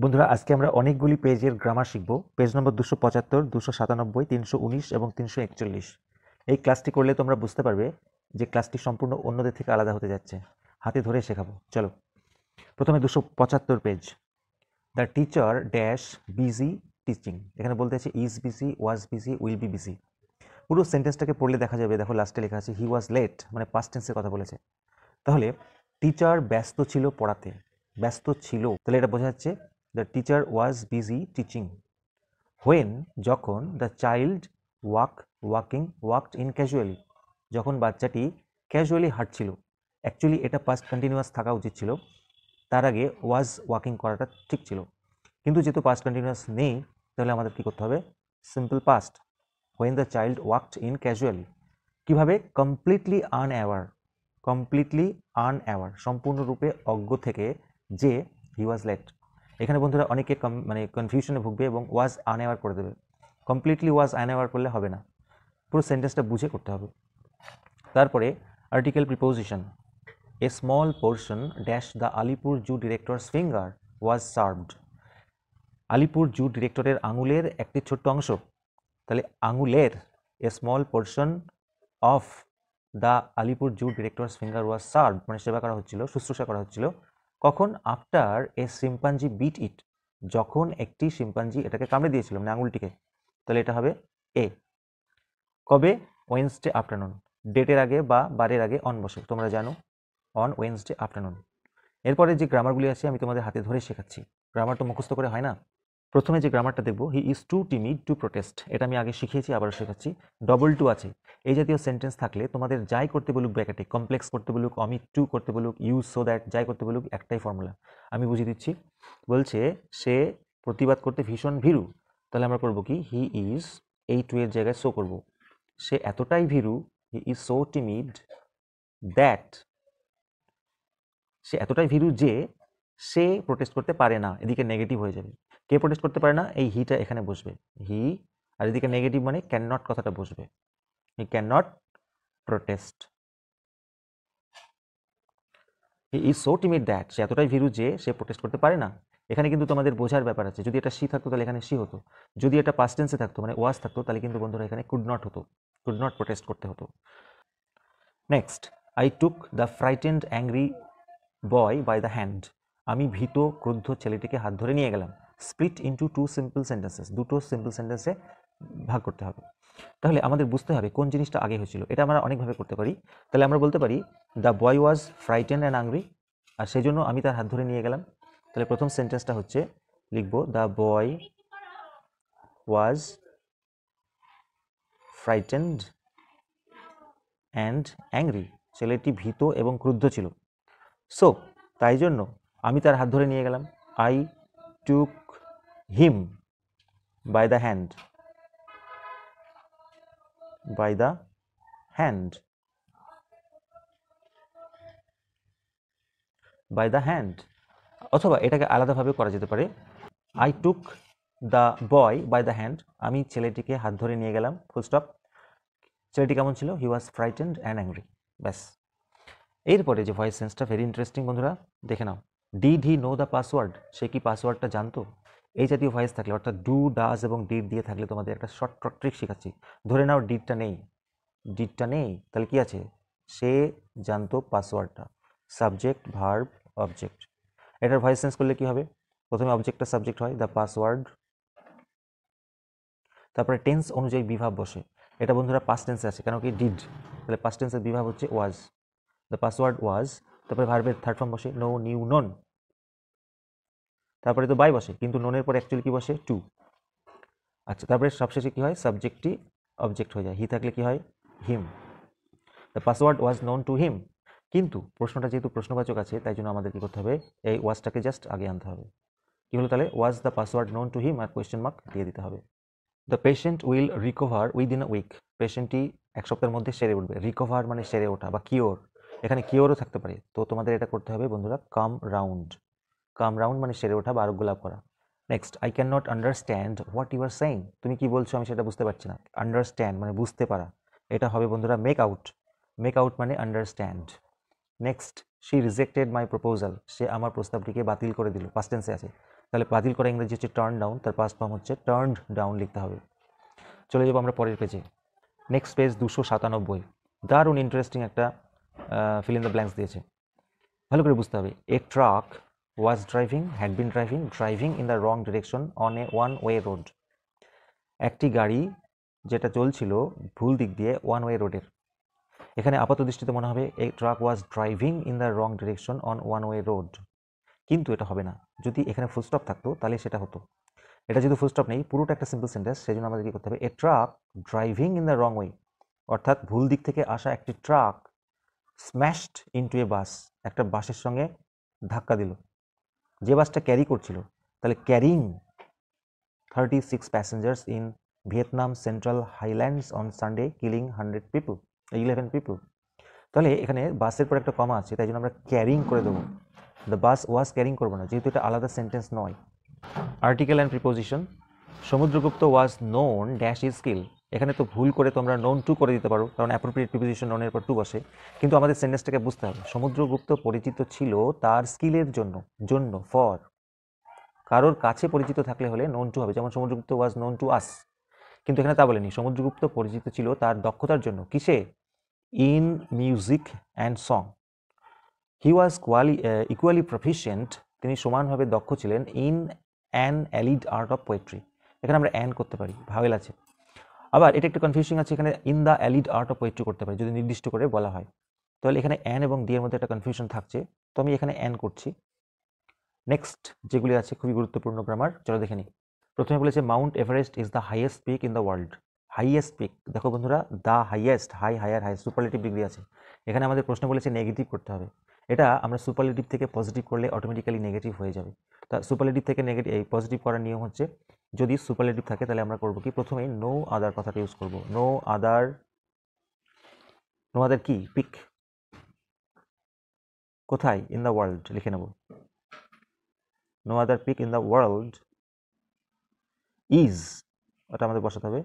বন্ধুরা আজকে আমরা অনেকগুলি পেজের গ্রামার শিখব। পেজ নম্বর 275, 297, 319 এবং 341। এই ক্লাসটি করলে তোমরা বুঝতে পারবে যে ক্লাসটি সম্পূর্ণ অন্যদের থেকে আলাদা হতে যাচ্ছে। হাতে ধরে শেখাবো। চলো, প্রথমে 275 page. The teacher dash busy teaching. এখানে বলতে আছে is busy, was busy, will be busy. পুরো সেন্টেন্সটাকে পড়লে দেখা যাবে, দেখো লাস্টে লেখা আছে হি ওয়াজ লেট, মানে পাস্ট টেন্সের কথা বলেছে। তাহলে টিচার ব্যস্ত ছিল পড়াতে, ব্যস্ত ছিল, তাহলে এটা বোঝা যাচ্ছে the teacher was busy teaching. When, যখন, the child walked in casually, যখন বাচ্চাটি ক্যাজুয়ালি হাঁটছিল। অ্যাকচুয়ালি এটা পাস্ট কন্টিনিউয়াস থাকা উচিত ছিল, তার আগে ওয়াজ ওয়াকিং করাটা ঠিক ছিল, কিন্তু যেহেতু পাস্ট কন্টিনিউয়াস নেই তাহলে আমাদের কী করতে হবে? Simple past. When the child walked in casually. কীভাবে? কমপ্লিটলি আনঅ্যাওয়ার, সম্পূর্ণরূপে অজ্ঞ থেকে যে হি ওয়াজ লেট। এখানে বন্ধুরা অনেকে মানে কনফিউশনে ভুগবে এবং ওয়াজ আনঅ্যাওয়ার করে দেবে। কমপ্লিটলি ওয়াজ আনঅ্যাওয়ার করলে হবে না, পুরো সেন্টেন্সটা বুঝে করতে হবে। তারপরে article preposition. A small portion dash the Alipur zoo director's finger was served. Alipur zoo ডিরেক্টরের আঙুলের একটি ছোট্ট অংশ, তাহলে আঙুলের, a small portion of the Alipur zoo director's finger was served, মানে সেবা করা হচ্ছিল, শুশ্রূষা করা হচ্ছিল। কখন? After a chimpanzee bit it, যখন একটি শিম্পাঞ্জি এটাকে কামড়ে দিয়েছিল, মানে আঙুলটিকে। তাহলে এটা হবে এ। কবে? Wednesday afternoon. ডেটের আগে বা বারের আগে অন বসে, তোমরা জানো, অন ওয়েনসডে আফটারনুন। এরপরে যে গ্রামারগুলি আছে আমি তোমাদের হাতে ধরে শেখাচ্ছি। গ্রামার তো মুখস্থ করে হয় না। প্রথমে যে গ্রামারটা দেখবো, he is too timid to protest, এটা আমি আগে শিখিয়েছি, আবার শেখাচ্ছি। ডবল টু আছে, এই জাতীয় সেন্টেন্স থাকলে তোমাদের যাই করতে বলুক ব্র্যাকেটে, কমপ্লেক্স করতে বলুক, অমিট টু করতে বলুক, ইউজ সো দ্যাট, যাই করতে বলুক, একটাই ফর্মুলা। আমি বুঝিয়ে দিচ্ছি। বলছে সে প্রতিবাদ করতে ভীষণ ভীরু, তাহলে আমরা করবো কি? হি ইজ, এই টু এর জায়গায় সো করব। সে এতটাই ভীরু, he is so timid that, সে এতটাই ভীরু যে সে প্রোটেস্ট করতে পারে না। এদিকে নেগেটিভ হয়ে যাবে। কে প্রোটেস্ট করতে পারে না? এই হিটা এখানে বসবে, হি। আর এদিকে নেগেটিভ মানে ক্যান নট কথাটা বসবে, he can not protest. He is so timid that, সে এতটাই ভীরু যে সে প্রোটেস্ট করতে পারে না। এখানে কিন্তু তোমাদের বোঝার ব্যাপার আছে। যদি এটা সি থাকতো তাহলে এখানে সি হতো, যদি এটা পাস্ট টেন্সে থাকতো মানে ওয়াজ থাকতো তাহলে কিন্তু বন্ধুরা এখানে কুড নট হতো, কুড নট প্রোটেস্ট করতে হতো। Next, I took the frightened angry boy by the hand, আমি ভীত ক্রুদ্ধ ছেলেটিকে হাত ধরে নিয়ে গেলাম। Split into two simple sentences, দুটো সিম্পল সেন্টেন্সে ভাগ করতে হবে। তাহলে আমাদের বুঝতে হবে কোন জিনিসটা আগে হয়েছিল। এটা আমরা অনেকভাবে করতে পারি। তাহলে আমরা বলতে পারি the boy was frightened and angry, আর সেই জন্য আমি তার হাত ধরে নিয়ে গেলাম। তাহলে প্রথম সেন্টেন্সটা হচ্ছে, লিখবো the boy was frightened and angry, ছেলেটি ভীত এবং ক্রুদ্ধ ছিল। সো তাই জন্য আমি তার হাত ধরে নিয়ে গেলাম। I took him by the hand, by the hand, by the hand. অথবা এটাকে আলাদাভাবে করা যেতে পারে, I took the boy by the hand, আমি ছেলেটিকে হাত ধরে নিয়ে গেলাম, ফুল স্টপ। ছেলেটি কেমন ছিল? He was frightened and angry, ব্যাস। এরপরে যে ভয়েস সেন্সটা ভেরি ইন্টারেস্টিং বন্ধুরা, দেখে নাও। Did he know the password, সে কি পাসওয়ার্ডটা জানতো? এই জাতীয় ভয়েস থাকলে, অর্থাৎ ডু, ডাজ এবং ডিড দিয়ে থাকলে তোমাদের একটা শর্ট ট্রিক শেখাচ্ছি। ধরে নাও ডিডটা নেই, ডিডটা নেই, তাহলে কি আছে? সে জানতো পাসওয়ার্ডটা। Subject, verb, object. এটার ভয়েস সেন্স করলে কি হবে? প্রথমে অবজেক্টটা সাবজেক্ট হয়, দ্য পাসওয়ার্ড, তারপরে টেন্স অনুযায়ী বিভাব বসে। এটা বন্ধুরা পাস্ট টেন্সে আছে, কেন কি? ডিড, তাহলে পাস্ট টেন্সের বিভাব হচ্ছে ওয়াজ, দ্য পাসওয়ার্ড ওয়াজ। তারপরে ভার্বের থার্ড ফর্ম বসে, নো, নিউ, নোন। তারপরে তো বাই বসে, কিন্তু নোনের পরে অ্যাকচুয়ালি কি বসে? টু। আচ্ছা, তারপরে সবশেষে কি হয়? সাবজেক্টটি অবজেক্ট হয়ে যায়, হি থাকলে কি হয়? Him. The password was known to him. কিন্তু প্রশ্নটা যেহেতু প্রশ্নবাচক আছে, তাই জন্য আমাদের কি করতে হবে? এই ওয়াজটাকে জাস্ট আগে আনতে হবে। কি হলো তাহলে? Was the password known to him, আর কোয়েশ্চেন মার্ক দিয়ে দিতে হবে। The patient will recover within a week, পেশেন্টটি এক সপ্তাহের মধ্যে সেরে উঠবে। রিকভার মানে সেরে ওঠা বা কিওর, এখানে কিওরও থাকতে পারে। তো তোমাদের এটা করতে হবে বন্ধুরা, কাম রাউন্ড। কাম রাউন্ড মানে সেরে ওঠা বা আরোগ্য লাভ করা। Next, I can not understand what you are saying, তুমি কি বলছো আমি সেটা বুঝতে পারছি না। আন্ডারস্ট্যান্ড মানে বুঝতে পারা, এটা হবে বন্ধুরা মেক আউট। মেক আউট মানে understand. Next, she rejected my proposal, সে আমার প্রস্তাবটিকে বাতিল করে দিল, পাস্ট টেন্সে আছে। তাহলে বাতিল করা ইংরেজি হচ্ছে টার্ন ডাউন, তার পাস্ট ফর্ম হচ্ছে টার্নড ডাউন লিখতে হবে। চলে যাবো আমরা পরের পেজে। Next page 297। দারুণ ইন্টারেস্টিং একটা ফিল ইন দ্য ব্ল্যাঙ্কস দিয়েছে, ভালো করে বুঝতে হবে। A truck was driving, had been driving in the wrong direction on a one way road. একটি গাড়ি যেটা চলছিল ভুল দিক দিয়ে ওয়ান ওয়ে রোডের। এখানে আপাত দৃষ্টিতে মনে হবে a truck was driving in the wrong direction on one way road, কিন্তু এটা হবে না। যদি এখানে ফুল স্টপ থাকতো তাহলে সেটা হতো। এটা যেহেতু ফুল স্টপ নেই, পুরোটা একটা সিম্পল সেন্টেন্স, সেই জন্য আমাদের কি করতে হবে, a truck driving in the wrong way, অর্থাৎ ভুল দিক থেকে আসা একটি truck smashed into a bus, একটা বাসের সঙ্গে ধাক্কা দিল, যে বাসটা ক্যারি করছিল। তাহলে carrying 36 passengers in Vietnam central Highlands on Sunday killing 11 people. তাহলে এখানে বাসের পর একটা কমা আছে, তাই জন্য আমরা ক্যারিং করে দেবো, দ্য বাস ওয়াজ ক্যারিং করবো না, যেহেতু এটা আলাদা সেন্টেন্স নয়। Article and preposition. Samudragupta was known dash is skill. এখানে তো ভুল করে তোমরা নোন টু করে দিতে পারো, কারণ অ্যাপ্রোপ্রিয়েট প্রিপোজিশন নোনের পর টু বসে, কিন্তু আমাদের সেন্টেন্সটাকে বুঝতে হবে। সমুদ্রগুপ্ত পরিচিত ছিল তার স্কিলের জন্য ফর, কারোর কাছে পরিচিত থাকলে হলে নোন টু হবে, যেমন Samudragupta was known to us, কিন্তু এখানে তা বলেনি। সমুদ্রগুপ্ত পরিচিত ছিল তার দক্ষতার জন্য, কিসে, in music and song. He was equally proficient, তিনি সমানভাবে দক্ষ ছিলেন, in an allied art of poetry. এখানে আমরা অ্যান করতে পারি, ভাওয়েল আছে। আবার এটা একটু কনফিউজিং আছে, এখানে in the allied art of poetry করতে পারি যদি নির্দিষ্ট করে বলা হয়। তাহলে এখানে অ্যান এবং ডি এর মধ্যে একটা কনফিউশন থাকছে, তো আমি এখানে অ্যান করছি। নেক্সট যেগুলি আছে খুবই গুরুত্বপূর্ণ গ্রামার, চলো দেখে নিই। প্রথমে বলেছে Mount Everest is the highest peak in the world. Highest peak, দেখো বন্ধুরা, the highest, higher superlative degree আছে। এখানে আমাদের প্রশ্ন বলেছে নেগেটিভ করতে হবে, এটা আমরা সুপারলেটিভ থেকে পজিটিভ করলে অটোমেটিক্যালি নেগেটিভ হয়ে যাবে। তা সুপারলেটিভ থেকে নেগেটিভ এই পজিটিভ করার নিয়ম হচ্ছে, যদি সুপারলেটিভ থাকে তাহলে আমরা করবো কি, প্রথমে নো আদার কথাটা ইউজ করবো। নো আদার কি পিক, কোথায়, ইন দ্য ওয়ার্ল্ড লিখে নেব। No other peak in the world is, ওটা আমাদের বসাতে হবে।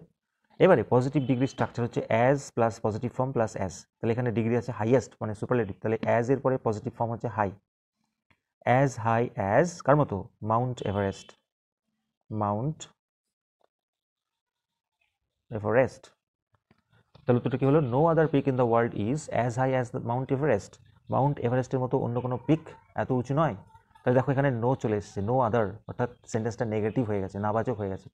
এবারে পজিটিভ ডিগ্রি স্ট্রাকচার হচ্ছে as plus positive form plus as. তাহলে এখানে ডিগ্রি আছে হাইয়েস্ট মানে সুপারলেটিভ, তাহলে অ্যাজ এর পরে পজিটিভ ফর্ম হচ্ছে হাই। অ্যাজ হাই অ্যাজ কার মতো, মাউন্ট এভারেস্ট, মাউন্ট এভারেস্ট। তাহলে উত্তরটা কি হলো, no other peak in the world is as high as the Mount Everest. Mount এভারেস্টের মতো অন্য কোনো পিক এত উঁচু নয়। তাহলে দেখো এখানে নো চলে এসেছে, নো আদার, অর্থাৎ সেন্টেন্সটা নেগেটিভ হয়ে গেছে, নাবাচক হয়ে গেছে।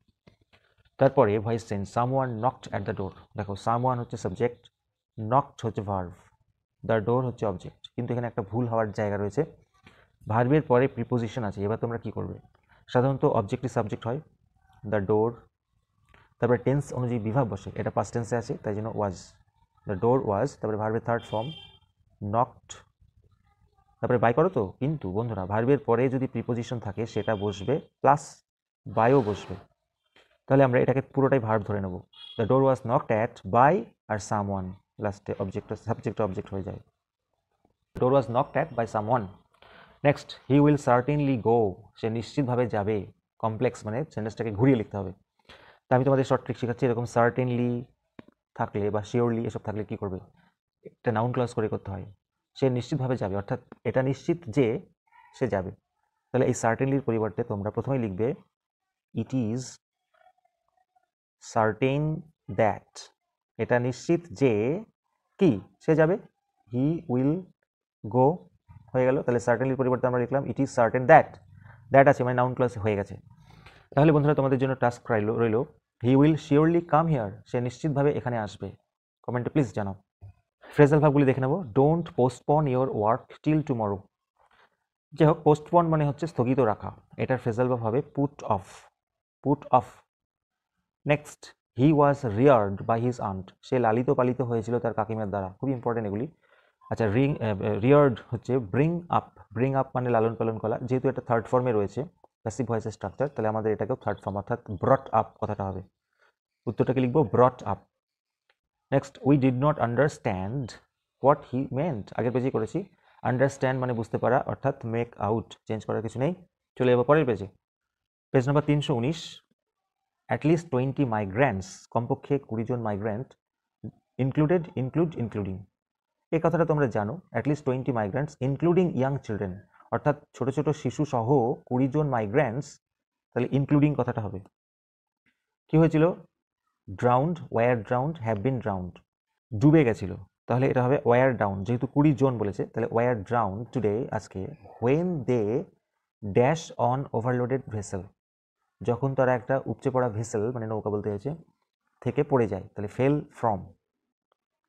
তারপরে voice change, someone knocked at the door. দেখো সামওয়ান হচ্ছে সাবজেক্ট, নকড হচ্ছে ভার্ব, দ্য ডোর হচ্ছে অবজেক্ট, কিন্তু এখানে একটা ভুল হওয়ার জায়গা রয়েছে, ভার্বের পরে প্রিপোজিশন আছে। এবার তোমরা কি করবে, সাধারণত অবজেক্টই সাবজেক্ট হয়, দ্য ডোর, তারপরে টেন্স অনুযায়ী বিভাগ বসে, এটা পাস্ট টেন্সে আছে তাই জন্য ওয়াজ, দ্য ডোর ওয়াজ, তারপরে ভার্বের থার্ড ফর্ম নকড, তারপরে বাই করো তো। কিন্তু বন্ধুরা ভার্বের পরে যদি প্রিপোজিশন থাকে সেটা বসবে প্লাস বাইও বসবে, তাহলে আমরা এটাকে পুরোটাই ভার্ব ধরে নেব। The door was knocked at by আর সামওয়ান, লাস্টে অবজেক্ট সাবজেক্ট অবজেক্ট হয়ে যায়, door was knocked at by someone. Next, he will certainly go, সে নিশ্চিতভাবে যাবে। কমপ্লেক্স মানে সেন্টেন্সটাকে ঘুরিয়ে লিখতে হবে। তা আমি তোমাদের শর্ট ট্রিক শেখাচ্ছি, এরকম সার্টেনলি থাকলে বা শিওরলি এসব থাকলে কি করবে, একটা নাউন ক্লজ করে করতে হয়। সে নিশ্চিতভাবে যাবে, অর্থাৎ এটা নিশ্চিত যে সে যাবে। তাহলে এই সার্টেনলির পরিবর্তে তোমরা প্রথমেই লিখবে ইট ইজ সার্টেন দ্যাট, এটা নিশ্চিত যে কি সে যাবে, হি উইল গো হয়ে গেল। তাহলে সার্টেনলির পরিবর্তে আমরা লিখলাম it is certain that, that আছে মানে নাউন ক্লজ হয়ে গেছে। তাহলে বন্ধুরা তোমাদের জন্য টাস্ক রইল, he will surely come here, সে নিশ্চিতভাবে এখানে আসবে। কমেন্টে প্লিজ জানাও। ফ্রেজাল ভাবগুলি দেখে নেব। Don't postpone your work till tomorrow. যাই হোক, পোস্টপন মানে হচ্ছে স্থগিত রাখা, এটার ফ্রেজাল ভাব হবে put off, put off. Next, he was reared by his aunt, সে লালিত পালিত হয়েছিল তার কাকিমার দ্বারা। খুবই ইম্পর্টেন্ট এগুলি। আচ্ছা, রিয়ার্ড হচ্ছে ব্রিং আপ, ব্রিং আপ মানে লালন পালন করা, যেহেতু এটা থার্ড ফর্মে রয়েছে প্যাসিভ ভয়েসের স্ট্রাকচার, তাহলে আমাদের এটাকেও থার্ড ফর্ম অর্থাৎ ব্রট আপ কথাটা হবে। উত্তরটাকে লিখবো brought up. Next, we did not understand what he meant, আগের পেজেই করেছি। আন্ডারস্ট্যান্ড মানে বুঝতে পারা, অর্থাৎ মেক আউট, চেঞ্জ করার কিছু নেই। চলে যাবো পরের পেজে, পেজ নাম্বার 319। অ্যাটলিস্ট 20 মাইগ্রেন্টস, কমপক্ষে 20 জন মাইগ্রেন্ট, ইনক্লুডিং, এই কথাটা তোমরা জানো। At least 20 migrants including young children, অর্থাৎ ছোট ছোট শিশু সহ 20 জন মাইগ্রেন্টস, তাহলে ইনক্লুডিং কথাটা হবে। কি হয়েছিল? Drowned, were drowned, have been drowned, ডুবে গেছিল, তাহলে এটা হবে ওয়ার ডাউন, যেহেতু 20 জন বলেছে তাহলে ওয়ার ড্রাউন্ড টুডে, আজকে, when they dash on overloaded vessel, যখন তারা একটা উপচে পড়া ভেসেল মানে নৌকা বলতে হয়েছে থেকে পড়ে যায়, তাহলে ফেল ফ্রম,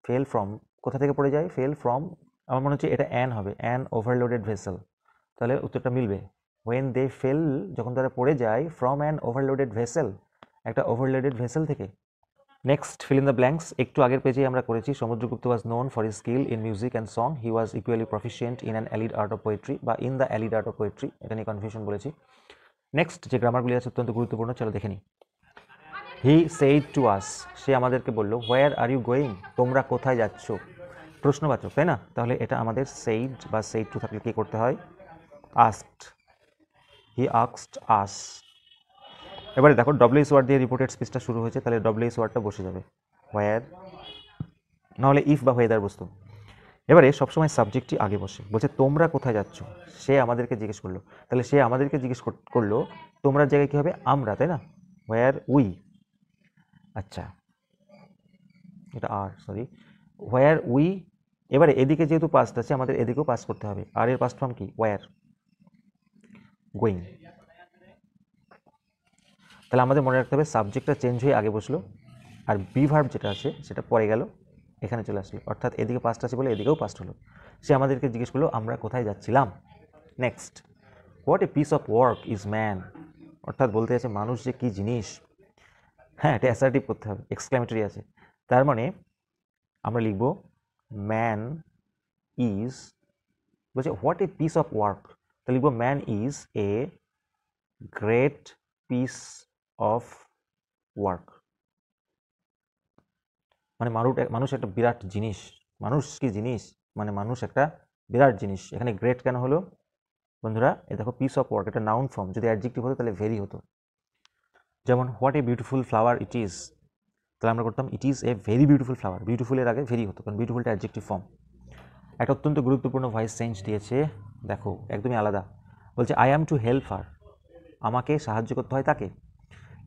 ফেল ফ্রম কোথা থেকে পড়ে যায়? ফেল ফ্রম, আমার মনে হচ্ছে এটা অ্যান হবে, অ্যান ওভারলোডেড ভেসেল, তাহলে উত্তরটা মিলবে। হোয়েন দে ফেল, যখন তারা পড়ে যায়, ফ্রম অ্যান ওভারলোডেড ভেসেল, একটা ওভারলোডেড ভেসেল থেকে। Next, fill in the blanks. একটু আগের পেজেই আমরা করেছি, Samudragupta was known for his skill in music and song, he was equally proficient in an allied art of poetry বা in the allied art of poetry, এটা নিয়ে confusion বলেছি। Next যে গ্রামারগুলি আছে অত্যন্ত গুরুত্বপূর্ণ, চলো দেখে নিই। হি সেইড টু আস, সে আমাদেরকে বললো, হোয়ার আর ইউ গোয়িং, তোমরা কোথায় যাচ্ছ, প্রশ্নবাচক, তাই না? তাহলে এটা আমাদের সেইড বা সেইড টু থাকলে কি করতে হয়? আস্কড, হি আস্কড আস। এবারে দেখো ডব্লিউএস ওয়ার্ড দিয়ে রিপোর্টেড স্পিচটা শুরু হয়েছে, তাহলে ডব্লিউএস ওয়ার্ডটা বসে যাবে, হোয়ার, নাহলে ইফ বা ওয়েদার বস্তু। এবারে সবসময় সাবজেক্টটি আগে বসে, বলছে তোমরা কোথায় যাচ্ছ, সে আমাদেরকে জিজ্ঞেস করলো, তাহলে সে আমাদেরকে জিজ্ঞেস করলো, তোমরা জায়গায় কি হবে? আমরা, তাই না? হোয়ার উই, আচ্ছা এটা আর, সরি, হোয়ার উই। এবারে এদিকে যেহেতু পাস্ট আছে, আমাদের এদিকেও পাস করতে হবে, আর এর পাস্ট ফর্ম কি? Were, going. তাহলে আমাদের মনে রাখতে হবে সাবজেক্টটা চেঞ্জ হয়ে আগে বসলো, আর বি ভার্ব যেটা আছে সেটা পরে গেল, এখানে চলে আসলো, অর্থাৎ এদিকে পাস্ট আছে বলে এদিকেও পাস্ট হলো। সে আমাদেরকে জিজ্ঞেস করলো আমরা কোথায় যাচ্ছিলাম। Next, what a piece of work is man, অর্থাৎ বলতে আছে মানুষ যে কি জিনিস। হ্যাঁ, এটা অ্যাসার্টিভ করতে হবে, এক্সক্লেমেটরি আছে, তার মানে আমরা লিখব ম্যান ইজ, বলছে what a piece of work, তাহলে লিখব man is a great piece of work, মানে মানুষ একটা বিরাট জিনিস। মানুষ কি জিনিস, মানে মানুষ একটা বিরাট জিনিস। এখানে গ্রেট কেন হলো বন্ধুরা? এ দেখো পিস অফ ওয়ার্ক, এটা নাউন ফর্ম, যদি অ্যাডজেক্টিভ হতো তাহলে ভেরি হতো। যেমন what a beautiful flower it is, তাহলে আমরা করতাম it is a very beautiful flower, বিউটিফুলের আগে ভেরি হতো, কারণ বিউটিফুলটা অ্যাডজেক্টিভ ফর্ম। একটা অত্যন্ত গুরুত্বপূর্ণ ভয়েস চেঞ্জ দিয়েছে, দেখো একদমই আলাদা, বলছে আই অ্যাম টু হেল্প হার, আমাকে সাহায্য করতে হয় তাকে।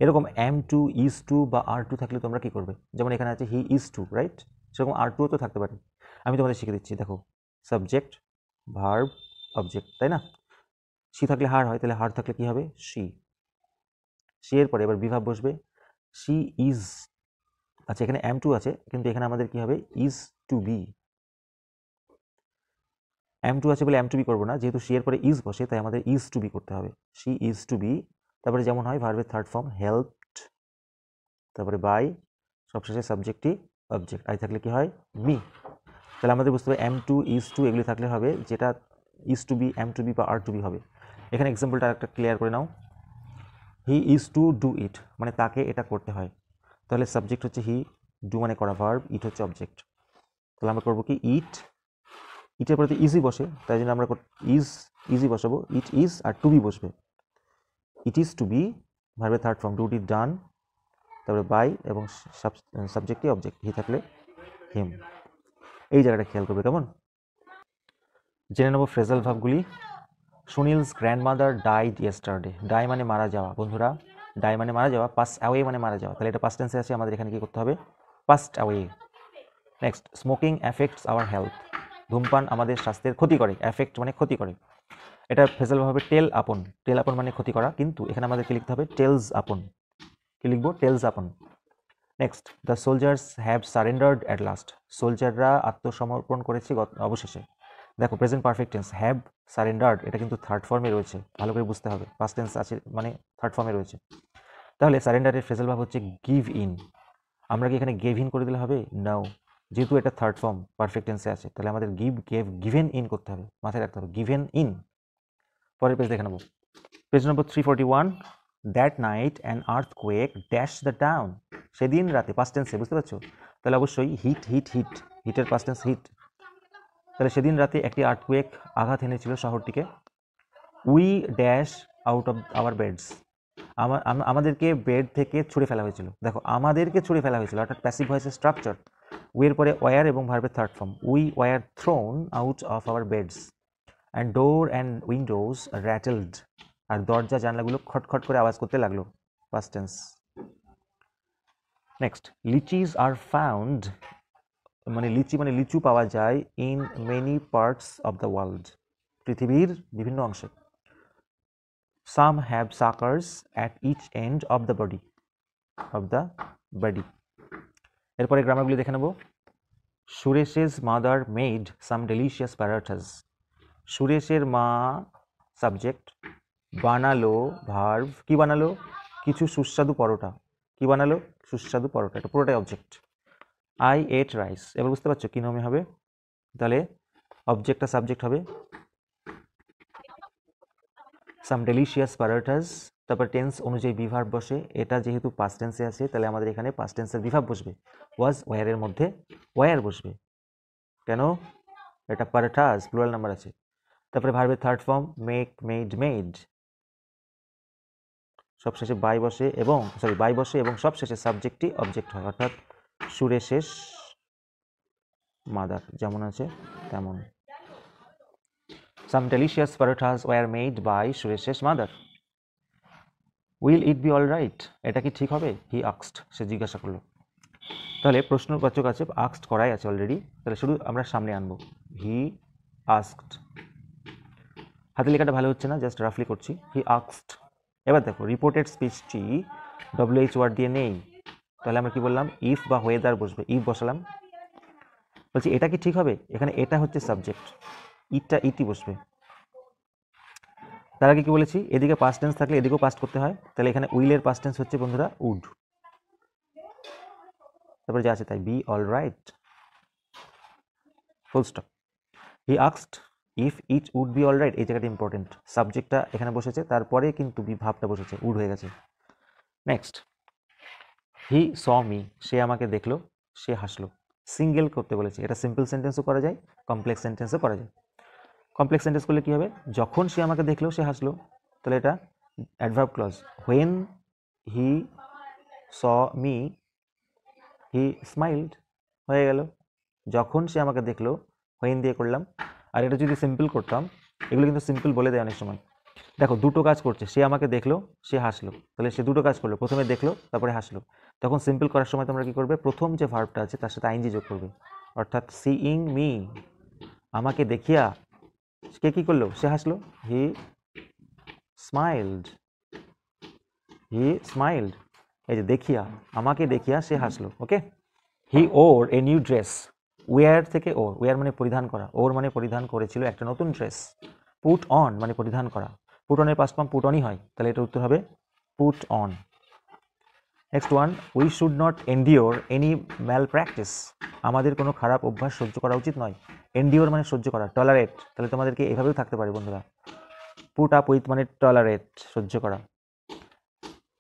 এরকম অ্যাম টু, ইজ টু বা আর টু থাকলে তোমরা কি করবে? যেমন এখানে আছে হি ইজ টু, রাইট? সেরকম আর টুও তো থাকতে পারে। আমি তোমাদের শিখে দিচ্ছি, দেখো সাবজেক্ট, ভার্ব, অবজেক্ট, তাই না? সি থাকলে হার হয়, তাহলে হার থাকলে কি হবে? সি। সি এর পরে এবার বিভাব বসবে, সি ইজ, আচ্ছা এখানে অ্যাম টু আছে, কিন্তু এখানে আমাদের কি হবে? Is to be. Am to আছে বলে অ্যাম টু বি করবো না, যেহেতু সি এর পরে ইজ বসে তাই আমাদের ইজ টু বি করতে হবে। সি ইজ টু বি, তারপরে যেমন হয় ভার্বের থার্ড ফর্ম হেল্পড, তারপরে বাই, সবশেষে সাবজেক্টই অবজেক্ট, আই থাকলে কি হয়? মি। তাহলে আমাদের বুঝতে হবে এম টু, ইজ টু এগুলি থাকলে হবে যেটা is to be, am to be বা আর টু বি হবে। এখানে এক্সাম্পলটা একটা ক্লিয়ার করে নাও, he is to do it, মানে তাকে এটা করতে হয়, তাহলে সাবজেক্ট হচ্ছে হি, ডু মানে করা, ভার্ব, ইট হচ্ছে অবজেক্ট। তাহলে আমরা করবো কি? ইট, ইটের পরে ইজি বসে, তাই জন্য আমরা ইজ, ইজি বসাবো, it is, are to be বসবে, ইট ইজ টু বি, ভার্বের third form do it done, তারপরে বাই এবং সাবজেক্টই অবজেক্ট, হি থাকলে হিম। এই জায়গাটা খেয়াল করবে, কেমন? জেনে নেব ফ্রেজাল ভাবগুলি। Sunil's grandmother died yesterday, die মানে মারা যাওয়া বন্ধুরা, ডাই মানে মারা যাওয়া, পাস অ্যাওয়ে মানে মারা যাওয়া, তাহলে এটা পাস্ট টেন্সে আছে, আমাদের এখানে কি করতে হবে? Passed away. Next, smoking affects our health, ধূমপান আমাদের স্বাস্থ্যের ক্ষতি করে, অ্যাফেক্ট মানে ক্ষতি করে, এটা ফ্রেজাল ভাবে টেল আপন, টেল আপন মানে ক্ষতি করা, কিন্তু এখানে আমাদেরকে লিখতে হবে টেলস আপন, কি লিখবো? Tells upon. Next, the soldiers have surrendered at last, সোলজাররা আত্মসমর্পণ করেছে অবশেষে। দেখো present perfect tense, have surrendered, এটা কিন্তু থার্ড ফর্মে রয়েছে, ভালো করে বুঝতে হবে, পাস্ট টেন্স আছে মানে থার্ড ফর্মে রয়েছে। তাহলে সারেন্ডারের ফ্রেজাল ভাব হচ্ছে গিভ ইন, আমরা কি এখানে গেভ ইন করে দিলে হবে? নাও, যেহেতু এটা থার্ড ফর্ম পারফেক্ট টেন্সে আছে, তাহলে আমাদের গিভ, গেভ, গিভেন ইন করতে হবে, মাথায় রাখতে হবে গিভেন ইন। পরের পেজ দেখে নেব, page number 341, that night an earthquake dash the town, সেদিন রাতে, পাস্ট টেন্সে, বুঝতে পারছো? তাহলে অবশ্যই হিট, হিট, হিট, হিটের পাস্ট টেন্স হিট, তাহলে সেদিন রাতে একটি আর্থকুয়েক আঘাত এনেছিল শহরটিকে। We dash out of our beds, আমাদেরকে বেড থেকে ছুঁড়ে ফেলা হয়েছিল, দেখো আমাদেরকে ছুঁড়ে ফেলা হয়েছিল, অর্থাৎ প্যাসিভ ভয়েসের স্ট্রাকচার, উইয়ের পরে ওয়ার এবং ভার্বের third form, we were thrown out of our beds, and door and windows rattled, আর দরজা জানলাগুলো খটখট করে আওয়াজ করতে লাগলো, past tense. Next, litchis are found, মানে লিচি মানে লিচু পাওয়া যায় in many parts of the world, পৃথিবীর বিভিন্ন অংশে। Some have suckers at each end of the body, এরপরে গ্রামারগুলি দেখে নেব। সুরেশের mother made some delicious parathas, সুরেশের মা সাবজেক্ট, বানালো ভার্ভ, কি বানালো, কিছু সুস্বাদু পরোটা, কি বানালো, সুস্বাদু পরোটা, এটা পুরোটাই অবজেক্ট। আই এট রাইস, এবার বুঝতে পারছো কি নামে হবে, তাহলে অবজেক্টটা সাবজেক্ট হবে সাম ডেলিশিয়াস প্যারাঠাস, তারপর টেন্স অনুযায়ী বিভার্ব বসে, এটা যেহেতু পাস্ট টেন্সে আছে তাহলে আমাদের এখানে পাস্ট টেন্সের বিভার্ব বসবে, ওয়াজ ওয়ারের মধ্যে ওয়ার বসবে, কেন, এটা প্যারাঠাস প্লুরাল নাম্বার আছে। তারপরে ভার্বের third form make, made, made, সব শেষে বাই বসে এবং সব শেষে সাবজেক্টই অবজেক্ট হয়, অর্থাৎ সুরেশেষ মাদার, যেমন আছে তেমন। Some delicious parathas were made by Suresh's mother. Will it be all right? এটা কি ঠিক হবে? He asked, সে জিজ্ঞাসা করলো। তাহলে প্রশ্নবাচক আছে, asked করাই আছে অলরেডি, তাহলে শুধু আমরা সামনে আনবো, he asked। হাতে লেখাটা ভালো হচ্ছে না, জাস্ট রাফলি করছি, he asked। এবার দেখো রিপোর্টেড স্পিচটি WH ওয়ার্ড দিয়ে নেই, তাহলে আমরা কি বললাম, ইফ বা ওয়েদার বসবে, ইফ বসালাম, বলছি এটা কি ঠিক হবে, এখানে এটা হচ্ছে সাবজেক্ট, ইটি বসবে। তার আগে কি বলেছি, এদিকে পাস্ট টেন্স থাকলে এদিকেও পাস্ট করতে হয়, তাহলে এখানে উইলের পাস্ট টেন্স হচ্ছে বন্ধুরা উড, তারপরে যা আছে তাই, be all right, full stop. He asked if it would be all right, এই জায়গাটা ইম্পর্টেন্ট, সাবজেক্টটা এখানে বসেছে, তারপরে কিন্তু ভাবটা বসেছে, উড হয়ে গেছে। নেক্সট, হি স মি, সে আমাকে দেখলো, সে হাসলো, সিঙ্গেল করতে বলেছে, এটা সিম্পল সেন্টেন্সও করা যায়, কমপ্লেক্স সেন্টেন্সও করা যায়। কমপ্লেক্স সেন্টেন্স করলে কি হবে, যখন সে আমাকে দেখলো সে হাসলো, তাহলে এটা adverb clause, when he saw me he smiled, হয়ে গেল, যখন সে আমাকে দেখলো, হোয়েন দিয়ে করলাম। আর এটা যদি সিম্পল করতাম, এগুলো কিন্তু সিম্পল বলে দেয় অনেক সময়, দেখো দুটো কাজ করছে, সে আমাকে দেখলো, সে হাসলো, তাহলে সে দুটো কাজ করলো, প্রথমে দেখলো তারপরে হাসলো, তখন সিম্পল করার সময় তোমরা কি করবে, প্রথম যে ভার্বটা আছে তার সাথে আইএনজি যোগ করবে, অর্থাৎ সিইং মি, আমাকে দেখিয়া কে কি করলো, সে হাসলো, হি স্মাইলড, এই যে দেখিয়া, আমাকে দেখিয়া সে হাসলো, ওকে। হি ওর এ নিউ ড্রেস, ওয়ার থেকে ওর, ওয়ার মানে পরিধান করা, ওর মানে পরিধান করেছিল একটা নতুন ড্রেস, পুট অন মানে পরিধান করা, পুট অনের পাস্ট ফর্ম পুট অনই হয়, তাহলে এটা উত্তর হবে put on. Next one, we should not endure any malpractice, আমাদের কোনো খারাপ অভ্যাস সহ্য করা উচিত নয়, এন্ডিওর মানে সহ্য করা, টলারেট, তাহলে তোমাদেরকে এভাবেও থাকতে পারে বন্ধুরা, পুট আপ উইথ মানে টলারেট, সহ্য করা,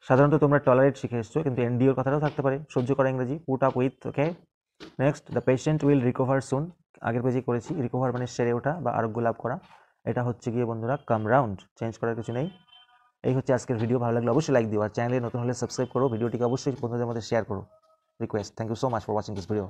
সাধারণত তোমরা টলারেট শিখে এসছো, কিন্তু এন্ডিওর কথাটাও থাকতে পারে, সহ্য করা ইংরেজি, put up with, okay. Next, the patient will recover soon, আগের পেজে করেছি, রিকভার মানে সেরে ওঠা বা আরোগ্য লাভ করা, এটা হচ্ছে গিয়ে বন্ধুরা কাম রাউন্ড, চেঞ্জ করার কিছু নেই। এই হচ্ছে আজকের ভিডিও, ভালো লাগলে অবশ্যই লাইক দিও, আর চ্যানেলে নতুন হলে সাবস্ক্রাইব করো, ভিডিওটিকে অবশ্যই বন্ধুদের মধ্যে শেয়ার করো, request. Thank you so much for watching this video.